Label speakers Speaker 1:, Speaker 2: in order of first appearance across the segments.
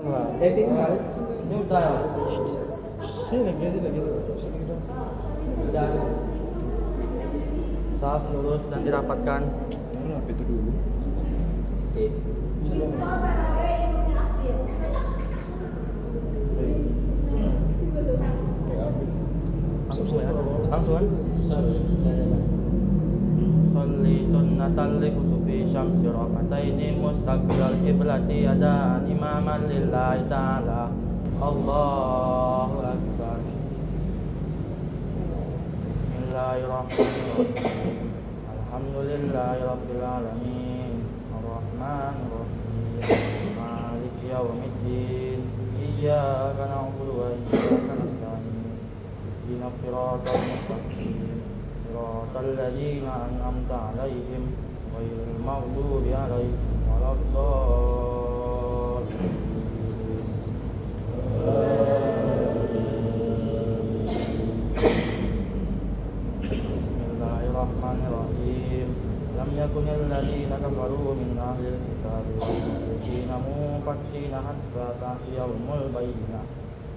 Speaker 1: Sini kali. Ini udah ya.
Speaker 2: Sini lagi.
Speaker 1: Udah. Saf lurus dan dirapatkan.
Speaker 2: Apa itu dulu?
Speaker 1: Langsung kan? Salli sunnatan li kusufi syamsi rakataini mustaqbilal qiblati adaan imaman lillahi ta'ala. Allahu akbar. Bismillahirrahmanirrahim. Alhamdulillahi rabbil alamin. Ar-Rahmanir Rahim. Maliki yaumiddin. Iyyaka na'budu wa iyyaka nasta'in. Ihdinas siratal mustaqim. Siratal ladzina an'amta 'alaihim ghairil maghdubi 'alaihim waladdallin. Bismillahirrahmanirrahim. Lam yakunil ladzina kafaru min ahlil kitabi wal musyrikina munfakkina hatta ta'tiyahumul bayyinah.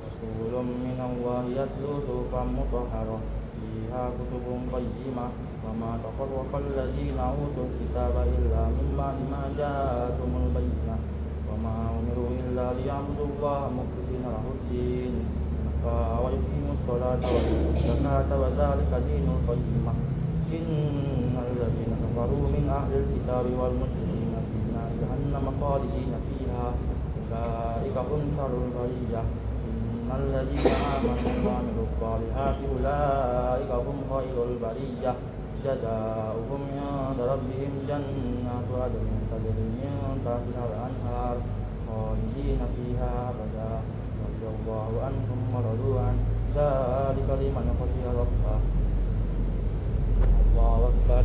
Speaker 1: Rasulun minallahi yatlu suhufan mutahharah fiha kutubun qayyimah wa ma tafarraqa alladzina utul kitaba illa min ba'di ma ja'atuhumul bayyinah wa ma umiru illa liya'budullaha mukhlishina lahuddin wa yuqimus sholata wa yutuz zakata wa dzalika dinul qayyimah. Innal ladzina kafaru min ahlil kitabi wal musyrikina fi nari jahannam khalidina fiha ulaika hum syarrul bariyah. Innal ladzina amanu wa 'amilus shalihati ulaika hum khairul bariyah. Jazaohum 'inda rabbihim jannatu 'adnin tajri min tahtiha al-anhar khalidina fiha abada. Radhiyallahu anhum wa radu an. Dzalika liman khashiya rabbah. Allahu akbar.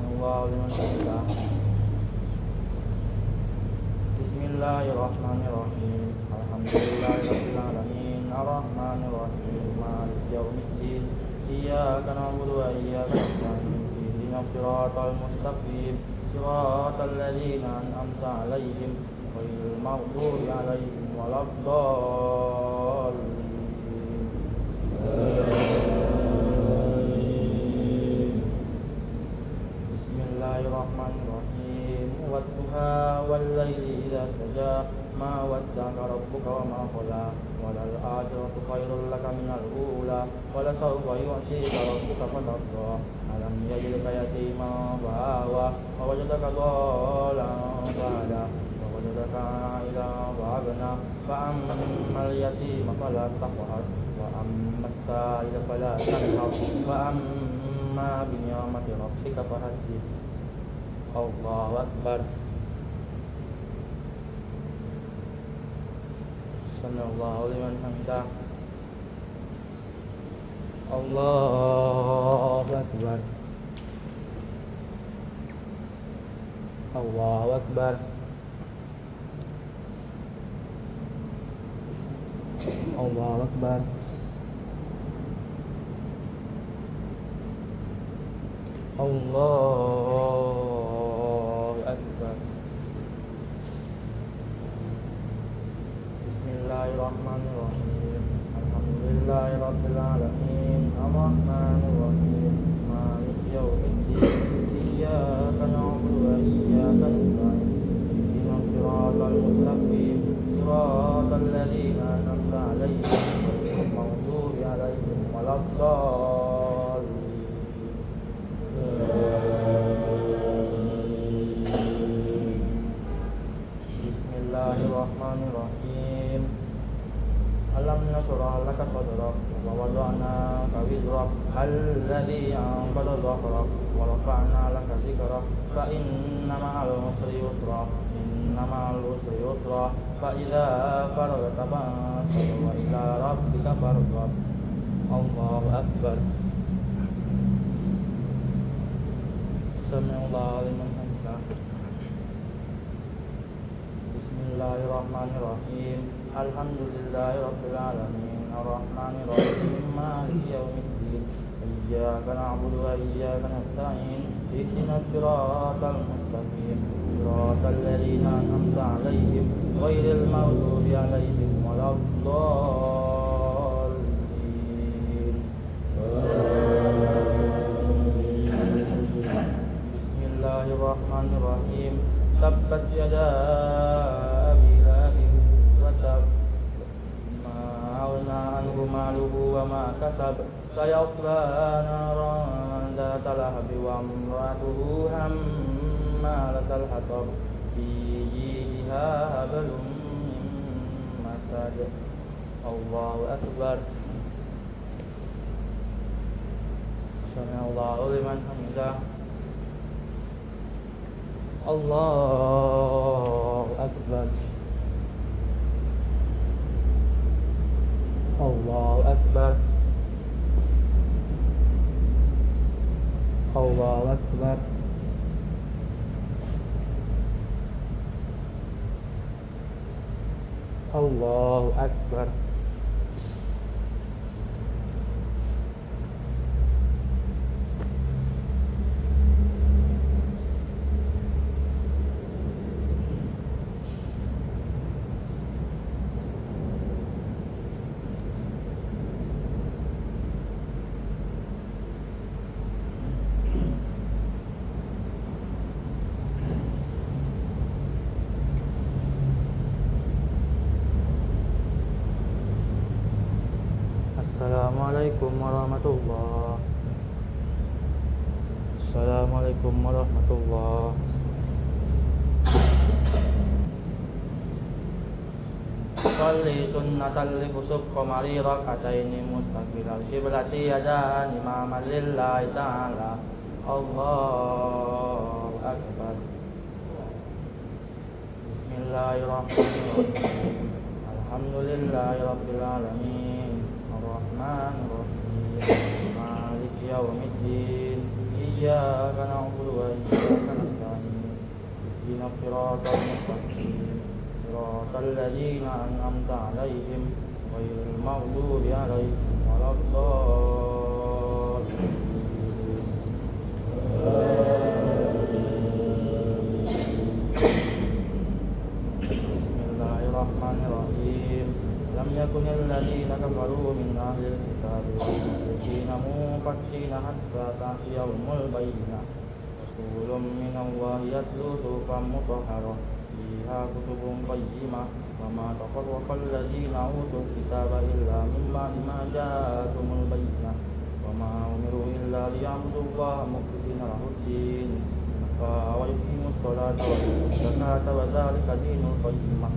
Speaker 1: Allahu liman hamidah. Bismillahirrahmanirrahim. Alhamdulillahirabbil alamin. Arrahmanir rahim. Maliki yaumiddin. Iyyaka na'budu wa iyyaka nasta'in. Ihdinas siratal mustaqim. Siratal ladzina an'amta 'alaihim ghairil maghdubi 'alaihim waladdallin. Bismillahirrahmanirrahim. Wadduha wal laili idza saja ma wadda'aka rabbuka wa ma qala walal akhiratu khairul laka minal ula wala sawfa yu'tika rabbuka fatarda. Alam yajidka yatiman fa'awa wa wajadaka dhallan fahada wa wajadaka 'ailan fa'agna fa ammal yatima fala taqhar wa ammas sa'ila fala tanhar wa amma bi ni'mati rabbika fahaddith. Allahu akbar. Sallallahu liman hamidah. Allahu akbar. Allahu akbar. Allahu akbar. Allahu akbar. Bismillahirrahmanirrahim. Alhamdulillahirabbil alamin. Arrahmanir rahim. Maliki yaumiddin. Iyyaka na'budu wa iyyaka nasta'in. Ihdinas siratal mustaqim. Siratal ladzina an'amta 'alaihim ghairil maghdubi 'alaihim waladdallin. Bismillahirrahmanirrahim. Alam nashrah laka sadrak wa wada'na ka wizrak alladhi anqadha dhahrak wa rafa'na laka dhikrak fa inna ma'al usri yusra inna ma'al usri yusra fa idza faragta fansab wa ila rabbika farghab. Allahu akbar. Sami'allahu liman hamidah. Bismillahirrahmanirrahim. Alhamdulillahirabbil alamin. Arrahmanir rahim. Maliki yaumiddin. إياك نعبد وإياك نستعين اهدنا الصراط المستقيم صراط الذين أنعمت عليهم غير المغضوب عليهم ولا الضالين. بسم الله الرحمن الرحيم. تبت يدا أبي لهب وتب ما أغنى عنه ماله وما كسب سيصلى نارا ذات لهب وامرأته حمالة الحطب في جيدها حبل من مسد. الله أكبر. سمع الله لمن حمده. الله أكبر. الله أكبر. الله أكبر. الله أكبر. Assalamualaikum warahmatullah. Assalamualaikum warahmatullah. Salli sunnatan li khusuf qamari rakataini mustaqbilal qiblati yadan imaman lillahi ta'ala. Allahu akbar. Bismillahirrahmanirrahim. Alhamdulillahi rabbil alamin. Ar-Rahmanir-Rahim. Maliki yaumiddin. Iyyaka na'budu wa iyyaka nasta'in. Ihdinas siratal mustaqim. Siratal ladzina an'amta 'alaihim ghairil maghdubi 'alaihim waladdallin. Bismillahirrahmanirrahim. Lam yakunil ladzina kafaru min ahlil kitabi wal musyrikina munfakkina hatta ta'tiyahumul bayyinah. Rasulun minallahi yatlu suhufan mutahharah fiha kutubun qayyimah wa ma tafarraqa alladzina utul kitaba illa min ba'di ma ja'atuhumul bayyinah wa ma umiru illa liya'budullaha mukhlishina lahuddin wa yuqimus salata wa yutuz zakata wa dzalika dinul qayyimah.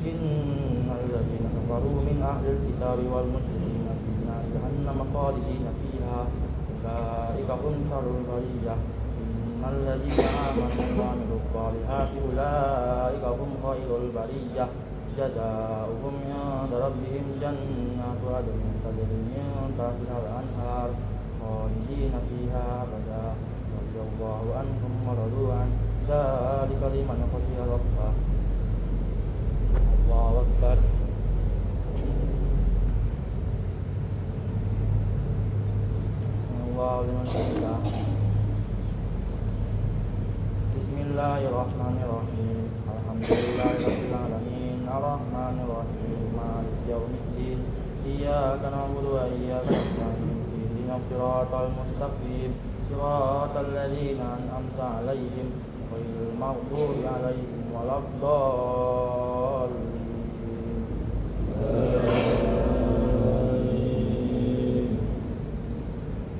Speaker 1: Innal ladzina kafaru min ahlil kitabi wal musyrikina fi nari jahannam khalidina fiha ulaika hum syarrul bariyah. Innal ladzina amanu wa 'amilus solihati ulaika hum khairul bariyah. Jazaohum 'inda rabbihim jannatu 'adnin tajri min tahtiha al-anhar khalidina fiha abada. Radhiyallahu anhum wa radu an dzalika liman khashiya rabbah. Allahu Akbar. Allahu liman hamidah. Bismillahirrahmanirrahim. Alhamdulillahirabbil alamin. Arrahmanirrahim. Maliki yaumiddin. Iyyaka na'budu wa iyyaka nasta'in. Ihdinas siratal mustaqim. Siratal ladzina an'amta 'alaihim ghairil maghdubi 'alaihim waladdallin.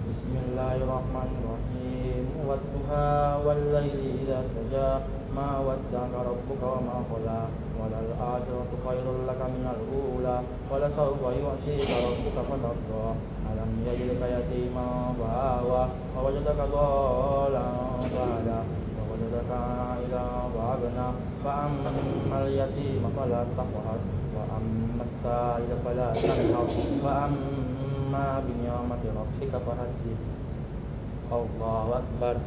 Speaker 1: Bismillahirrahmanirrahim. Wadduha wal laili idza saja ma wadda'aka rabbuka wa ma qala walal akhiratu khairul laka minal ula wala sawfa yu'tika rabbuka fatarda. Alam yajidka yatiman fa'awa wa wajadaka dhalan fahada wa wajadaka 'ailan fa'agna fa ammal yatima fala taqhar wa ammas sa'ila fala tanhar wa amma bi ni'mati rabbika fahaddith. Allahu Akbar.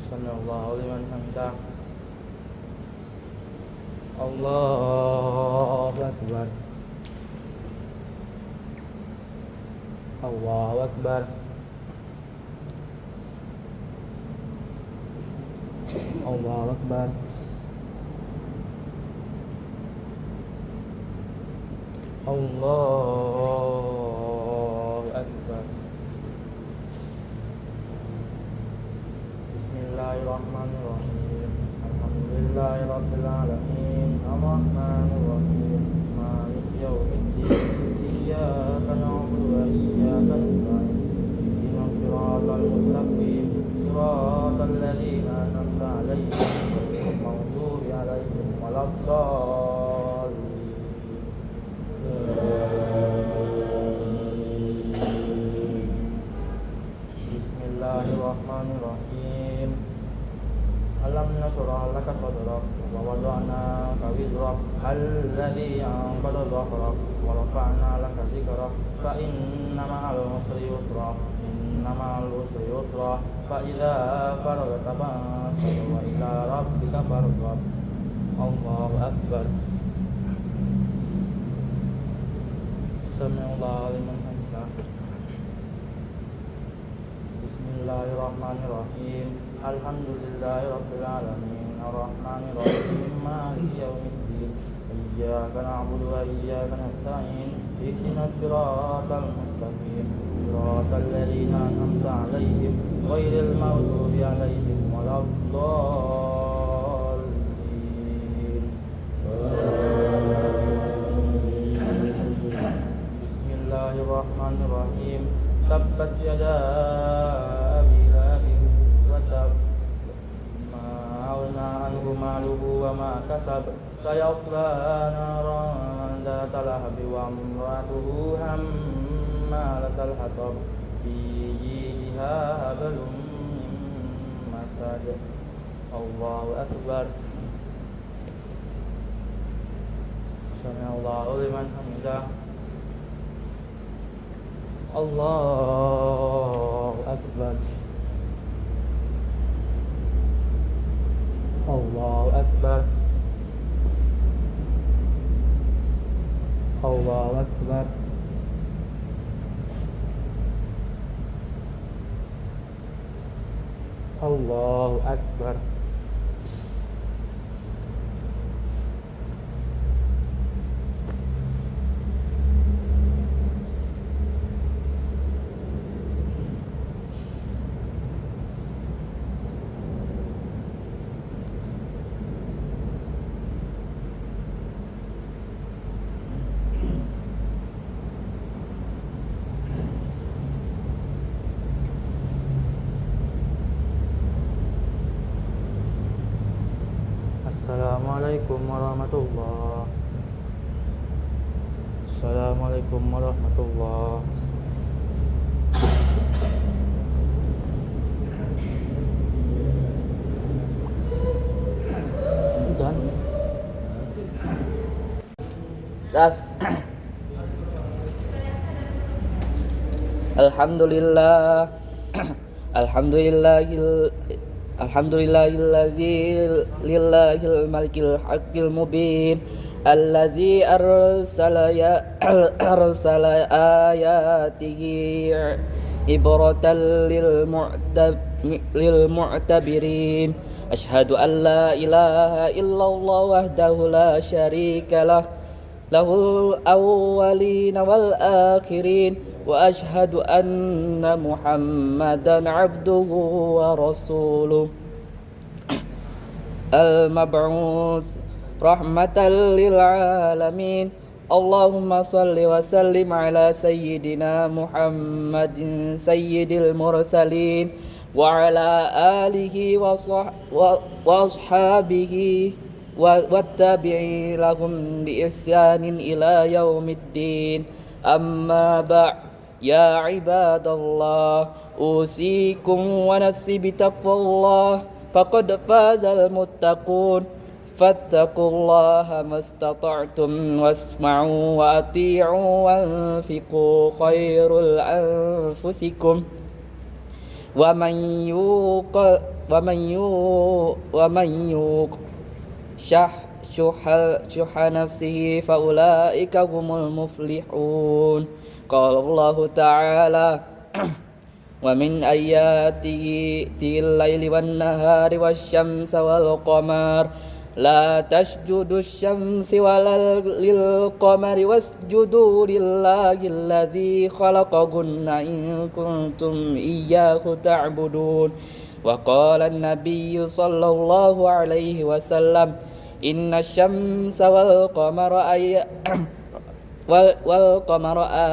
Speaker 1: Sallallahu liman hamidah. Allahu Akbar. Allahu Akbar. Allahu Akbar. Allahu Akbar. Bismillahirrahmanirrahim. Alhamdulillahirabbil alamin. Arrahmanir rahim. Maliki yaumiddin. Iyyaka na'budu wa iyyaka nasta'in. Ihdinas siratal mustaqim. Siratal ladzina an'amta 'alaihim ghairil maghdubi 'alaihim waladdallin. Bismillahirrahmanirrahim. Alam nashrah laka sadrak wa wada'na ka wizrak alladhi anqadha dhahrak wa rafa'na laka dhikrak fa inna ma'al usri yusra inna ma'al usri yusra fa idza faragta fansab wa ila rabbika farghab. Allahu Akbar. Sami'allahu liman hamidah. Bismillahirrahmanirrahim. Alhamdulillahirabbil alamin. Arrahmanir rahim. Maliki yaumiddin. Iyyaka na'budu wa iyyaka nasta'in. Ihdinas siratal mustaqim. Siratal ladzina an'amta 'alaihim ghairil maghdubi 'alaihim waladdallin. Bismillahirrahmanirrahim. Tabbat yada abi lahabin wa tab. Ma aghna anhu maluhu wa ma kasab. Sayasla naran dzata lahabi wa imra'atuhu hammalatal hatab. Fi jidiha hablum min masad. Allahu Akbar. Sami'allahu liman hamidah. Allahu Akbar. Allahu Akbar. Allahu Akbar. Allahu Akbar. Assalamualaikum warahmatullah. Assalamualaikum warahmatullah. Dan Alhamdulillah. Alhamdulillahil malikil haqqil mubin allazi arsala ayatihi ibratan lil mu'tabirin. Asyhadu an la ilaha illallah wahdahu la syarika lah lahul awwalina wal akhirin wa asyhadu anna Muhammadan abduhu wa rasuluh al-mab'uts rahmatan lil alamin. Allahumma salli wa sallim ala sayyidina Muhammadin sayyidil mursalin wa ala alihi wa ashabihi wattabi'i lahum bi ihsanin ila yaumiddin. Amma ba' ya ibadallah, usikum wa nafsi bitaqwallah, faqad fazal muttaqun. Fattaqullaha mastata'tum wasma'u wa ati'u wanfiqu khairul anfusikum. Wa man yuq
Speaker 3: شح نفسه فأولئك هم المفلحون. قال الله تعالى ومن آياته الليل والنهار والشمس والقمر لا تسجدوا الشمس ولا للقمر واسجدوا لله الذي خلقهن إن كنتم إياه تعبدون. وقال النبي صلى الله عليه وسلم إن الشمس والقمر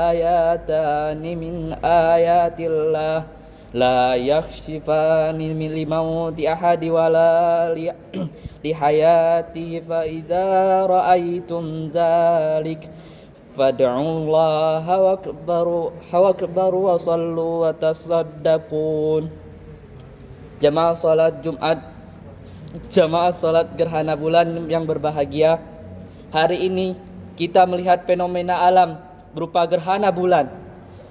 Speaker 3: آياتان من آيات الله لا يخشفان لموت أحد ولا لحياته فإذا رأيتم ذلك فادعوا الله وأكبروا وصلوا وتصدقون. Jamaah salat Jumat, jamaah salat gerhana bulan yang berbahagia, hari ini kita melihat fenomena alam berupa gerhana bulan.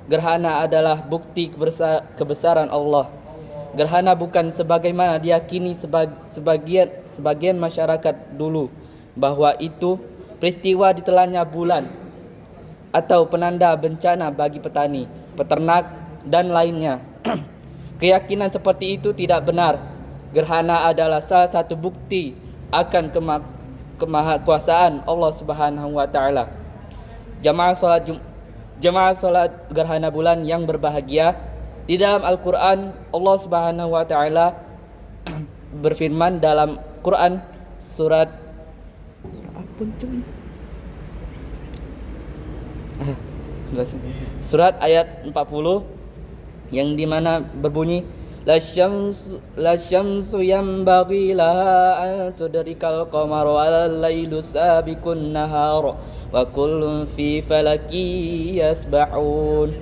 Speaker 3: Gerhana adalah bukti kebesaran Allah. Gerhana bukan sebagaimana diyakini sebagian masyarakat dulu, bahwa itu peristiwa ditelannya bulan atau penanda bencana bagi petani, peternak, dan lainnya. Keyakinan seperti itu tidak benar. Gerhana adalah salah satu bukti akan kemahakuasaan Allah Subhanahu wa taala. Jamaah salat gerhana bulan yang berbahagia, di dalam Al-Qur'an Allah Subhanahu wa taala berfirman dalam Quran surat ayat 40 yang dimana berbunyi la syamsu yanbaghi laha an tudrikal qamara wal lailu sabiqun nahar wa kullun fi falaki yasbahun.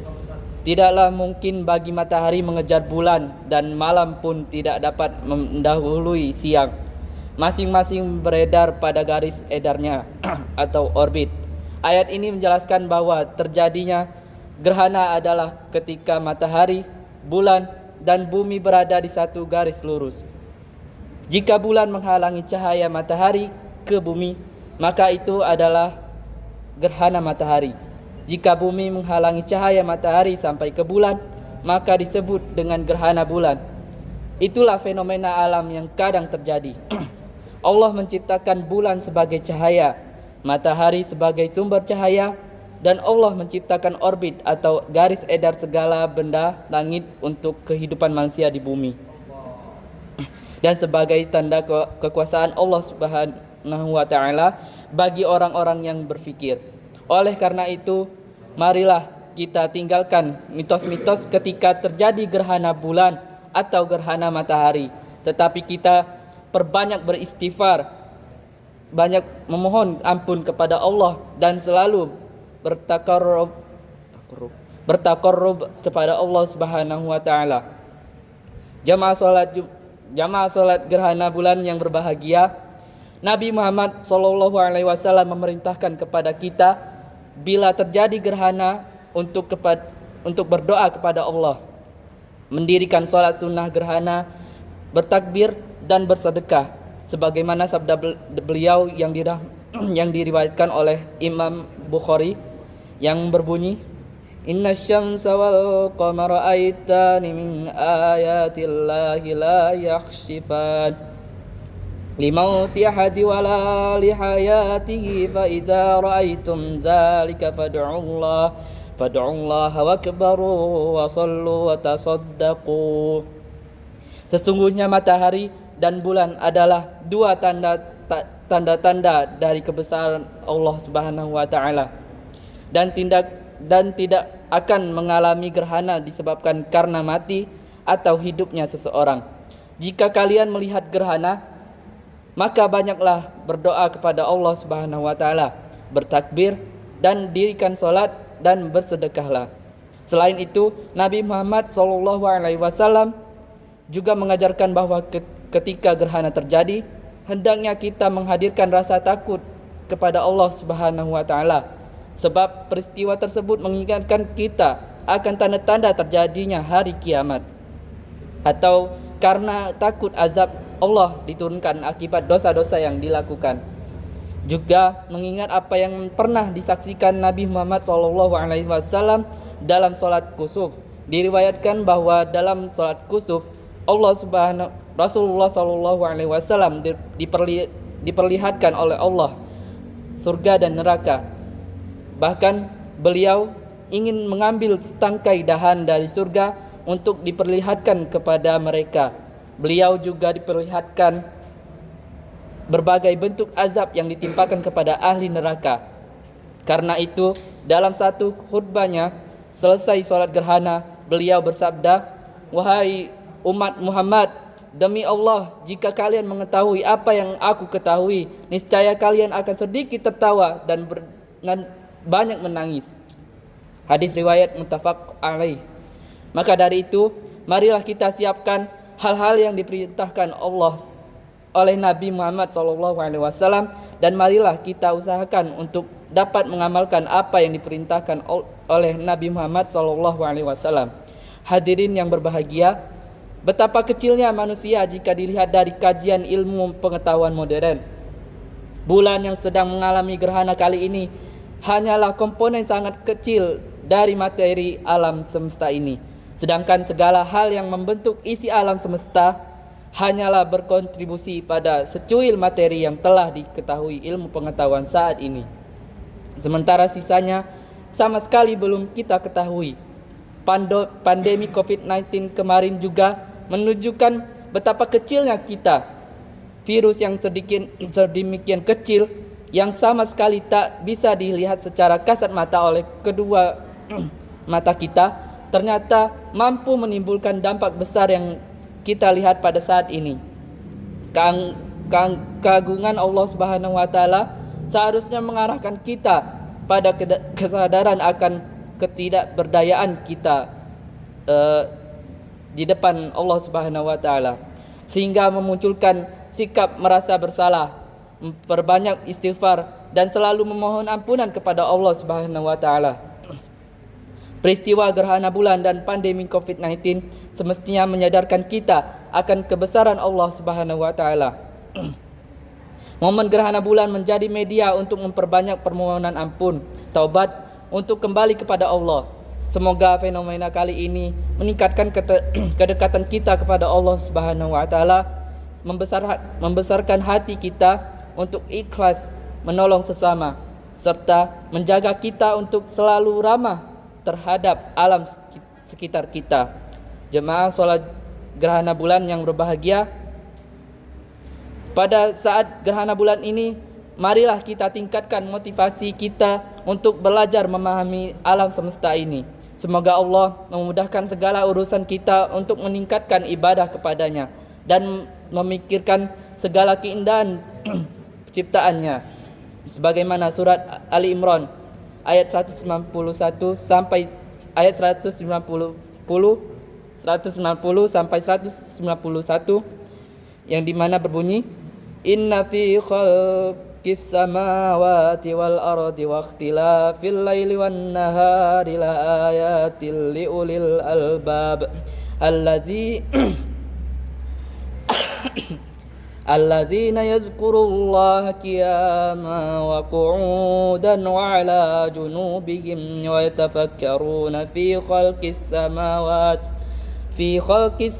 Speaker 3: Tidaklah mungkin bagi matahari mengejar bulan dan malam pun tidak dapat mendahului siang. Masing-masing beredar pada garis edarnya atau orbit. Ayat ini menjelaskan bahwa terjadinya gerhana adalah ketika matahari, bulan, dan bumi berada di satu garis lurus. Jika bulan menghalangi cahaya matahari ke bumi, maka itu adalah gerhana matahari. Jika bumi menghalangi cahaya matahari sampai ke bulan, maka disebut dengan gerhana bulan. Itulah fenomena alam yang kadang terjadi. Allah menciptakan bulan sebagai cahaya, matahari sebagai sumber cahaya, dan Allah menciptakan orbit atau garis edar segala benda langit untuk kehidupan manusia di bumi. Dan sebagai tanda kekuasaan Allah Subhanahu wa taala bagi orang-orang yang berfikir. Oleh karena itu, marilah kita tinggalkan mitos-mitos ketika terjadi gerhana bulan atau gerhana matahari, tetapi kita perbanyak beristighfar, banyak memohon ampun kepada Allah, dan selalu bertakarrub kepada Allah Subhanahu wa taala. Jamaah salat gerhana bulan yang berbahagia, Nabi Muhammad SAW memerintahkan kepada kita bila terjadi gerhana untuk berdoa kepada Allah, mendirikan salat sunnah gerhana, bertakbir dan bersedekah, sebagaimana sabda beliau yang diriwayatkan oleh Imam Bukhari yang berbunyi Inna syamsa wal qamara ayatani min ayatillahi la yakhshifan limauti ahadi wala lihayatihi fa idza ra'aitum dzalika fad'ullaha wakbaru wa sallu wa tasaddaqu. Sesungguhnya matahari dan bulan adalah dua tanda-tanda dari kebesaran Allah Subhanahu wa taala, dan tidak akan mengalami gerhana disebabkan karena mati atau hidupnya seseorang. Jika kalian melihat gerhana, maka banyaklah berdoa kepada Allah Subhanahu wa taala, bertakbir dan dirikan salat dan bersedekahlah. Selain itu, Nabi Muhammad SAW juga mengajarkan bahwa ketika gerhana terjadi, hendaknya kita menghadirkan rasa takut kepada Allah Subhanahu wa taala, sebab peristiwa tersebut mengingatkan kita akan tanda-tanda terjadinya hari kiamat, atau karena takut azab Allah diturunkan akibat dosa-dosa yang dilakukan. Juga mengingat apa yang pernah disaksikan Nabi Muhammad SAW dalam sholat kusuf. Diriwayatkan bahwa dalam sholat kusuf Rasulullah SAW diperlihatkan oleh Allah surga dan neraka. Bahkan beliau ingin mengambil setangkai dahan dari surga untuk diperlihatkan kepada mereka. Beliau juga diperlihatkan berbagai bentuk azab yang ditimpakan kepada ahli neraka. Karena itu, dalam satu khutbahnya selesai sholat gerhana, beliau bersabda, "Wahai umat Muhammad, demi Allah, jika kalian mengetahui apa yang aku ketahui, niscaya kalian akan sedikit tertawa dan banyak menangis." Hadis riwayat muttafaq alaih. Maka dari itu, marilah kita siapkan hal-hal yang diperintahkan Allah oleh Nabi Muhammad SAW, dan marilah kita usahakan untuk dapat mengamalkan apa yang diperintahkan oleh Nabi Muhammad SAW. Hadirin yang berbahagia, betapa kecilnya manusia jika dilihat dari kajian ilmu pengetahuan modern. Bulan yang sedang mengalami gerhana kali ini hanyalah komponen sangat kecil dari materi alam semesta ini. Sedangkan segala hal yang membentuk isi alam semesta hanyalah berkontribusi pada secuil materi yang telah diketahui ilmu pengetahuan saat ini. Sementara sisanya sama sekali belum kita ketahui. Pandemi COVID-19 kemarin juga menunjukkan betapa kecilnya kita. Virus yang sedemikian kecil yang sama sekali tak bisa dilihat secara kasat mata oleh kedua mata kita, ternyata mampu menimbulkan dampak besar yang kita lihat pada saat ini. Keagungan Allah Subhanahu wa taala seharusnya mengarahkan kita pada kesadaran akan ketidakberdayaan kita di depan Allah Subhanahu wa taala, sehingga memunculkan sikap merasa bersalah, memperbanyak istighfar dan selalu memohon ampunan kepada Allah Subhanahu wa taala. Peristiwa gerhana bulan dan pandemi COVID-19 semestinya menyadarkan kita akan kebesaran Allah Subhanahu wa taala. Momen gerhana bulan menjadi media untuk memperbanyak permohonan ampun, taubat untuk kembali kepada Allah. Semoga fenomena kali ini meningkatkan kedekatan kita kepada Allah Subhanahu wa taala, membesarkan hati kita untuk ikhlas menolong sesama, serta menjaga kita untuk selalu ramah terhadap alam sekitar kita. Jemaah sholat gerhana bulan yang berbahagia, pada saat gerhana bulan ini, marilah kita tingkatkan motivasi kita untuk belajar memahami alam semesta ini. Semoga Allah memudahkan segala urusan kita untuk meningkatkan ibadah kepadanya dan memikirkan segala keindahan ciptaannya. Sebagaimana surat Ali Imran ayat 191 sampai ayat 190 sampai 191, yang dimana berbunyi, "Inna fi khalqis samawati wal ardi wa ikhtilafil laili wan nahari la ayatil liulil albab alladzina yazkurullaha qiyaman wa qu'udan wa ala junubihim wa yatafakkaruna fi khalqis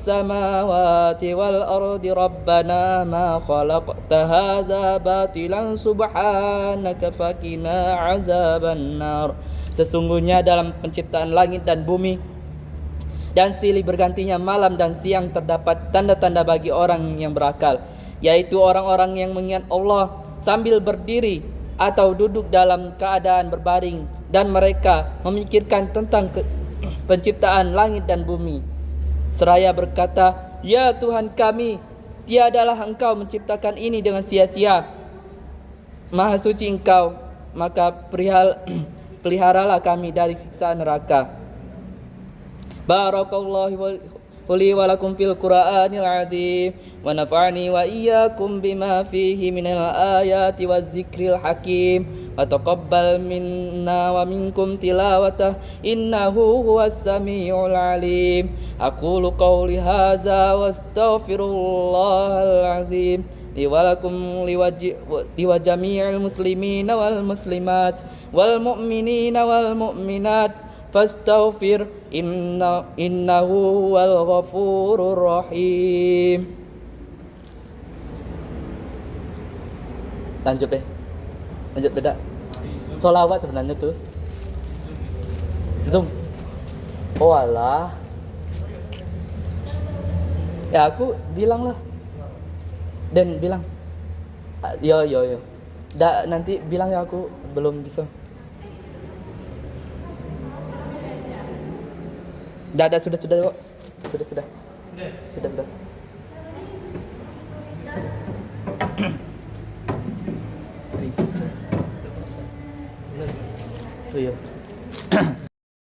Speaker 3: samawati wal ardi rabbana ma khalaqta hadza batilan subhanaka faqina azaban nar." Sesungguhnya dalam penciptaan langit dan bumi dan silih bergantinya malam dan siang terdapat tanda-tanda bagi orang yang berakal, yaitu orang-orang yang mengingat Allah sambil berdiri atau duduk dalam keadaan berbaring, dan mereka memikirkan tentang penciptaan langit dan bumi, seraya berkata, "Ya Tuhan kami, tiadalah Engkau menciptakan ini dengan sia-sia. Maha suci Engkau, maka peliharalah kami dari siksa neraka." Barakallahu li wa lakum fil Qur'anil azim wa nafa'ani wa iyyakum bima fihi minal ayati waz zikril hakim wa taqabbal minna wa minkum tilawatah innahu huwas samiul alim. Aqulu qawli hadza wa astaghfirullahal azim walakum liwajami'il muslimina wal muslimat wal mu'minina wal mu'minat fastaghfir innahu huwal ghafurur rahim. Lanjut beda solawat sebenarnya tuh zoom. Oh alah ya aku bilang lah dan bilang yo nanti bilang ya aku belum bisa. Sudah kok. Sudah. Oh iya.